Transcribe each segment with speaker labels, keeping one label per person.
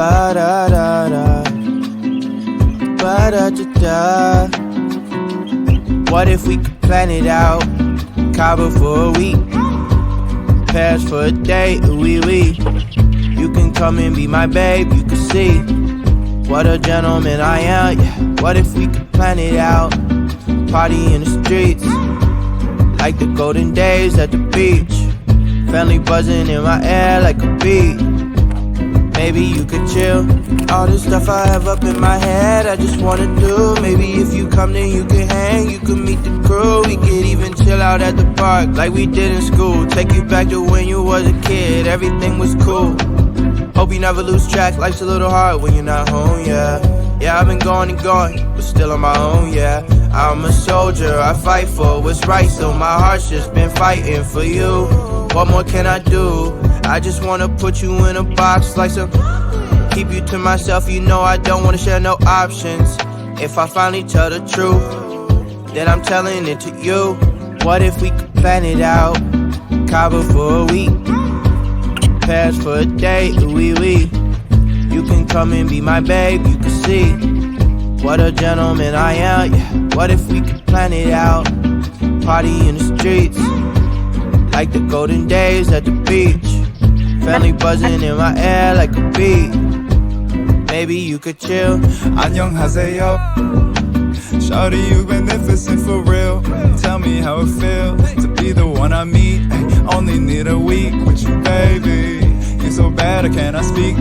Speaker 1: Ba-da-da-da, ba-da-da-da. What if we could plan it out? Cabo for a week, Paris for a day, oui. You can come and be my babe, you can see what a gentleman I am, yeah. What if we could plan it out? Party in the streets, like the golden days at the beach. Family buzzing in my air like a bee. Maybe you could chill. All this stuff I have up in my head, I just wanna do. Maybe if you come then you can hang, you can meet the crew. We could even chill out at the park like we did in school. Take you back to when you was a kid, everything was cool. Hope you never lose track, life's a little hard when you're not home, yeah. Yeah, I've been going and going, but still on my own, yeah. I'm a soldier, I fight for what's right, so my heart's just been fighting for you. What more can I do? I just wanna put you in a box like some. Keep you to myself, you know I don't wanna share no options. If I finally tell the truth, then I'm telling it to you. What if we could plan it out? Cabo for a week, Paris for a day, oui. You can come and be my babe, you can see what a gentleman I am, yeah. What if we could plan it out? Party in the streets, like the golden days at the beach. Family buzzing in my air like a bee. Maybe you could chill.
Speaker 2: 안녕하세요. Shawty, you magnificent for real. Tell me how it feel to be the one I meet. Only need a week with you, baby. You so bad, I cannot speak.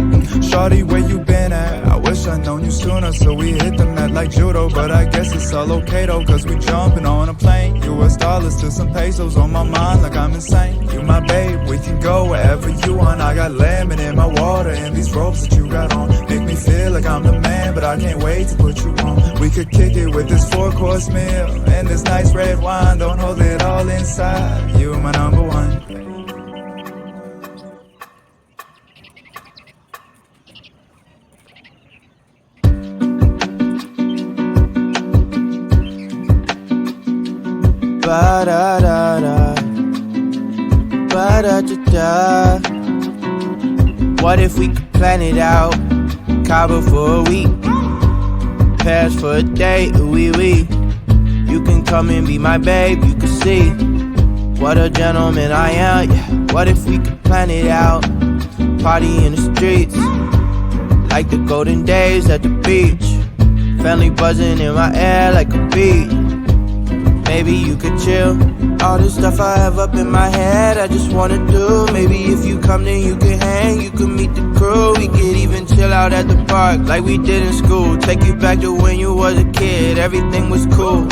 Speaker 2: Shawty, where you been at? I wish I'd known you sooner, so we hit the mat like judo. But I guess it's all okay though, cause we jumping on a plane. US dollars to some pesos on my mind like I'm insane. You my babe, we can go wherever you want. I got lemon in my water and these ropes that you got on make me feel like I'm the man, but I can't wait to put you on. We could kick it with this 4-course meal and this nice red wine. Don't hold it all inside, you my number one.
Speaker 1: Ba-da-da-da, ba-da-da-da. What if we could plan it out? Cabo for a week, Paris for a day, oui. You can come and be my babe, you can see what a gentleman I am, yeah. What if we could plan it out? Party in the streets, like the golden days at the beach. Family buzzing in my air like a bee. Maybe you could chill. All this stuff I have up in my head, I just wanna do. Maybe if you come then you can hang, you can meet the crew. We could even chill out at the park like we did in school. Take you back to when you was a kid, everything was cool.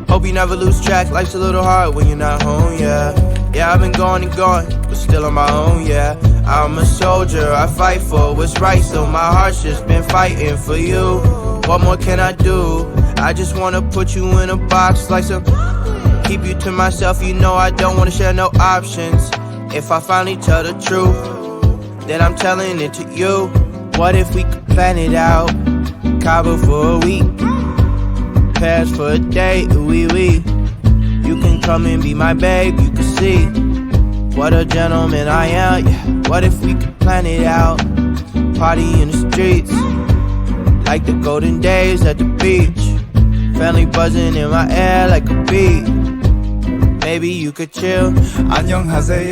Speaker 1: Hope you never lose track, life's a little hard when you're not home, yeah. Yeah, I've been going and going, but still on my own, yeah. I'm a soldier, I fight for what's right, so my heart's just been fighting for you. What more can I do? I just wanna put you in a box like some. Keep you to myself, you know I don't wanna share no options. If I finally tell the truth, then I'm telling it to you. What if we could plan it out? Cabo for a week, Paris for a day, oui. You can come and be my babe, you can see what a gentleman I am, yeah. What if we could plan it out? Party in the streets, like the golden days at the beach. Family buzzing in my air like a bee. Maybe you could chill.
Speaker 2: 안녕하세요.